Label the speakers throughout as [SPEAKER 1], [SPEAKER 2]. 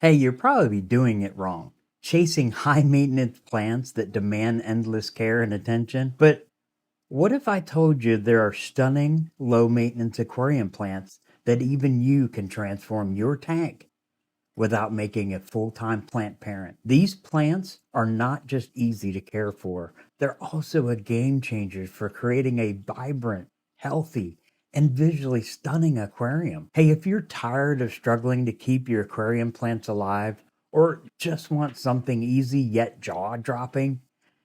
[SPEAKER 1] Hey, you're probably doing it wrong. Chasing high maintenance plants that demand endless care and attention. But what if I told you there are stunning, low maintenance aquarium plants that even you can transform your tank without making a full time plant parent? These plants are not just easy to care for, they're also a game changer for creating a vibrant, healthy, and visually stunning aquarium. Hey, if you're tired of struggling to keep your aquarium plants alive, or just want something easy yet jaw dropping,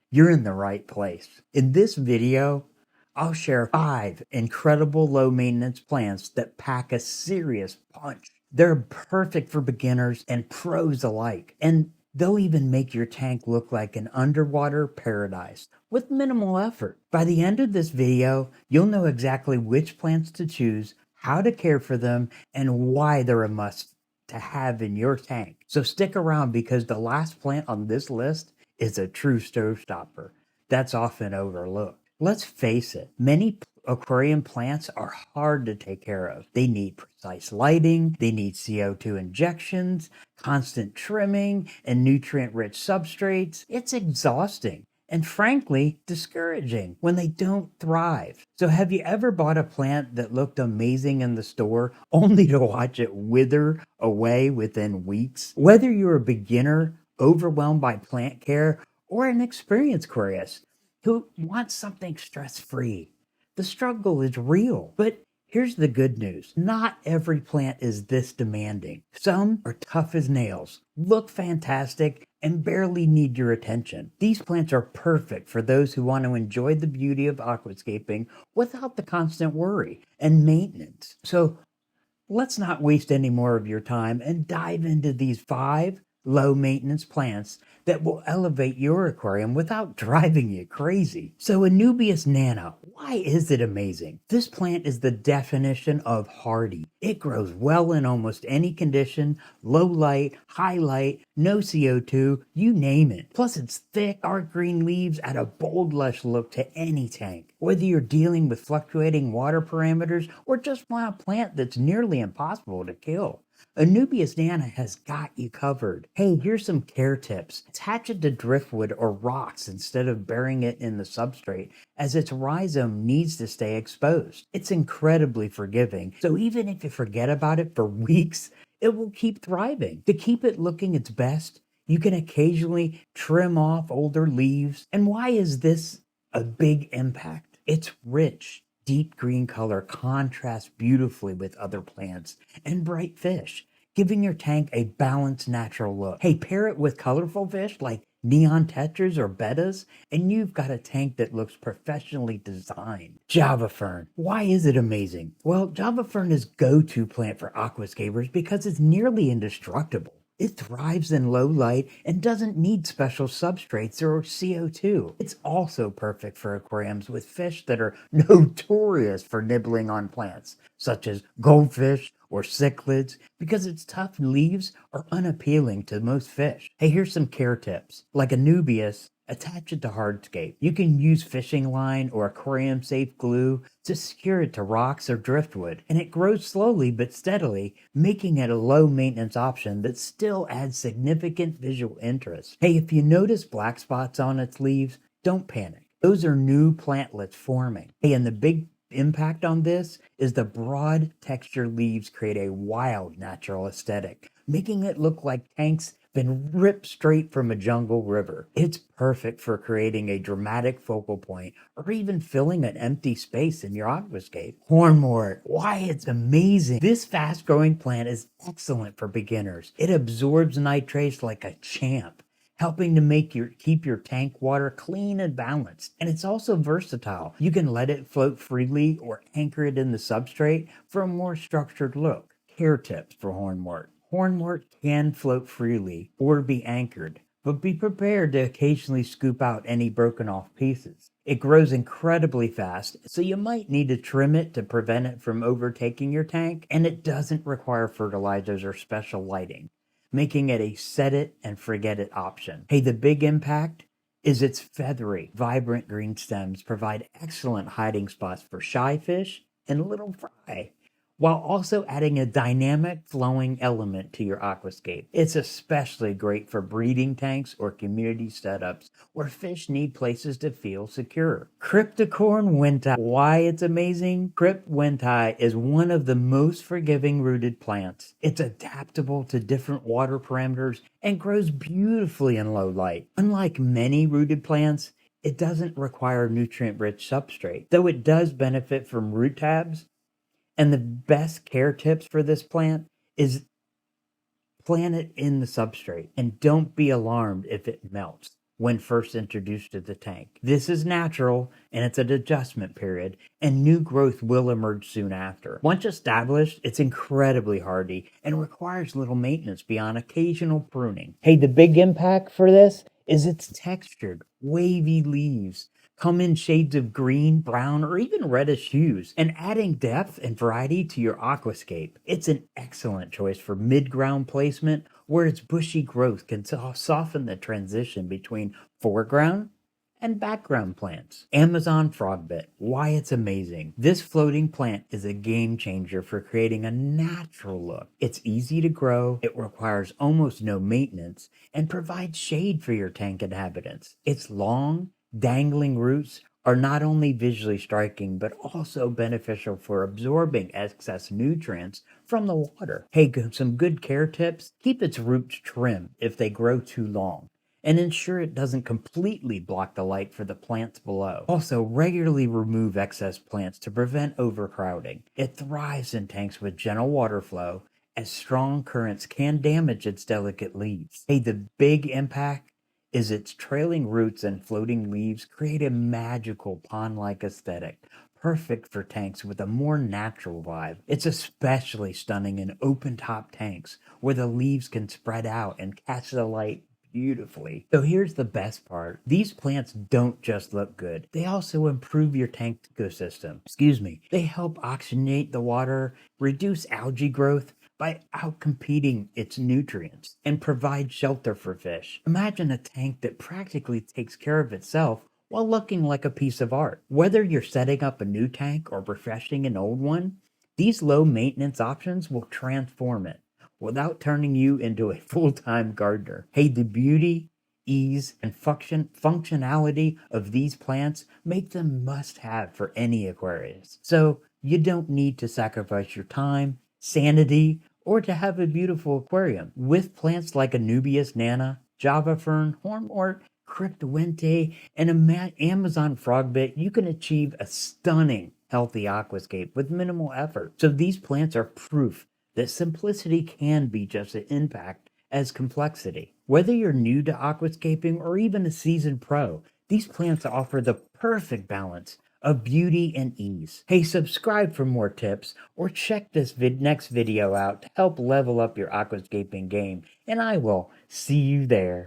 [SPEAKER 1] you're in the right place. In this video, I'll share 5 incredible low maintenance plants that pack a serious punch. They're perfect for beginners and pros alike, and they'll even make your tank look like an underwater paradise with minimal effort. By the end of this video, you'll know exactly which plants to choose, how to care for them, and why they're a must to have in your tank. So stick around because the last plant on this list is a true showstopper that's often overlooked. Let's face it, many aquarium plants are hard to take care of. They need precise lighting, they need CO2 injections, constant trimming, and nutrient rich substrates. It's exhausting and frankly discouraging when they don't thrive. So, have you ever bought a plant that looked amazing in the store only to watch it wither away within weeks? Whether you're a beginner, overwhelmed by plant care, or an experienced aquarist who wants something stress free, the struggle is real. But here's the good news: not every plant is this demanding. Some are tough as nails, look fantastic, and barely need your attention. These plants are perfect for those who want to enjoy the beauty of aquascaping without the constant worry and maintenance. So let's not waste any more of your time and dive into these 5 low maintenance plants that will elevate your aquarium without driving you crazy. So, Anubias Nana, why is it amazing? This plant is the definition of hardy. It grows well in almost any condition: low light, high light, no CO2, you name it. Plus, its thick, dark green leaves add a bold, lush look to any tank. Whether you're dealing with fluctuating water parameters or just want a plant that's nearly impossible to kill, Anubias Nana has got you covered. Hey, here's some care tips. Attach it to driftwood or rocks instead of burying it in the substrate, as its rhizome needs to stay exposed. It's incredibly forgiving, so even if you forget about it for weeks, it will keep thriving. To keep it looking its best, you can occasionally trim off older leaves. And why is this a big impact? It's rich, deep green color contrasts beautifully with other plants and bright fish, giving your tank a balanced, natural look. Hey, pair it with colorful fish like neon tetras or bettas, and you've got a tank that looks professionally designed. Java Fern. Why is it amazing? Well, Java Fern is go-to plant for aquascapers because it's nearly indestructible. It thrives in low light and doesn't need special substrates or CO2. It's also perfect for aquariums with fish that are notorious for nibbling on plants, such as goldfish or cichlids, because its tough leaves are unappealing to most fish. Hey, here's some care tips. Like Anubias, attach it to hardscape. You can use fishing line or aquarium safe glue to secure it to rocks or driftwood, and it grows slowly but steadily, making it a low maintenance option that still adds significant visual interest. Hey, if you notice black spots on its leaves, don't panic. Those are new plantlets forming. Hey, and the big impact on this is the broad texture leaves create a wild natural aesthetic, making it look like tanks been ripped straight from a jungle river. It's perfect for creating a dramatic focal point or even filling an empty space in your aquascape. Hornwort, why it's amazing. This fast growing plant is excellent for beginners. It absorbs nitrates like a champ, helping to keep your tank water clean and balanced. And it's also versatile. You can let it float freely or anchor it in the substrate for a more structured look. Care tips for Hornwort. Hornwort can float freely or be anchored, but be prepared to occasionally scoop out any broken off pieces. It grows incredibly fast, so you might need to trim it to prevent it from overtaking your tank, and it doesn't require fertilizers or special lighting, making it a set it and forget it option. Hey, the big impact is its feathery, vibrant green stems provide excellent hiding spots for shy fish and little fry, while also adding a dynamic flowing element to your aquascape. It's especially great for breeding tanks or community setups where fish need places to feel secure. Crypt Wendtii. Why it's amazing? Crypt Wendtii is one of the most forgiving rooted plants. It's adaptable to different water parameters and grows beautifully in low light. Unlike many rooted plants, it doesn't require nutrient-rich substrate, though it does benefit from root tabs. And the best care tips for this plant is plant it in the substrate and don't be alarmed if it melts when first introduced to the tank. This is natural and it's an adjustment period, and new growth will emerge soon after. Once established, it's incredibly hardy and requires little maintenance beyond occasional pruning. Hey, the big impact for this is its textured, wavy leaves come in shades of green, brown, or even reddish hues, and adding depth and variety to your aquascape. It's an excellent choice for mid-ground placement where its bushy growth can soften the transition between foreground and background plants. Amazon Frogbit. Why it's amazing. This floating plant is a game changer for creating a natural look. It's easy to grow, it requires almost no maintenance, and provides shade for your tank inhabitants. Its long, dangling roots are not only visually striking, but also beneficial for absorbing excess nutrients from the water. Hey, some good care tips. Keep its roots trim if they grow too long, and ensure it doesn't completely block the light for the plants below. Also, regularly remove excess plants to prevent overcrowding. It thrives in tanks with gentle water flow, as strong currents can damage its delicate leaves. Hey, the big impact is its trailing roots and floating leaves create a magical pond-like aesthetic, perfect for tanks with a more natural vibe. It's especially stunning in open-top tanks where the leaves can spread out and catch the light beautifully. So here's the best part. These plants don't just look good. They also improve your tank ecosystem. They help oxygenate the water, reduce algae growth by outcompeting its nutrients, and provide shelter for fish. Imagine a tank that practically takes care of itself while looking like a piece of art. Whether you're setting up a new tank or refreshing an old one, these low maintenance options will transform it without turning you into a full-time gardener. Hey, the beauty, ease, and functionality of these plants make them must-have for any Aquarius. So you don't need to sacrifice your time, sanity, or to have a beautiful aquarium. With plants like Anubias Nana, Java Fern, Hornwort, Crypt Wendtii, and Amazon Frogbit, you can achieve a stunning, healthy aquascape with minimal effort. So these plants are proof that simplicity can be just as impact as complexity. Whether you're new to aquascaping or even a seasoned pro, these plants offer the perfect balance of beauty and ease. Hey, subscribe for more tips or check this next video out to help level up your aquascaping game, and I will see you there.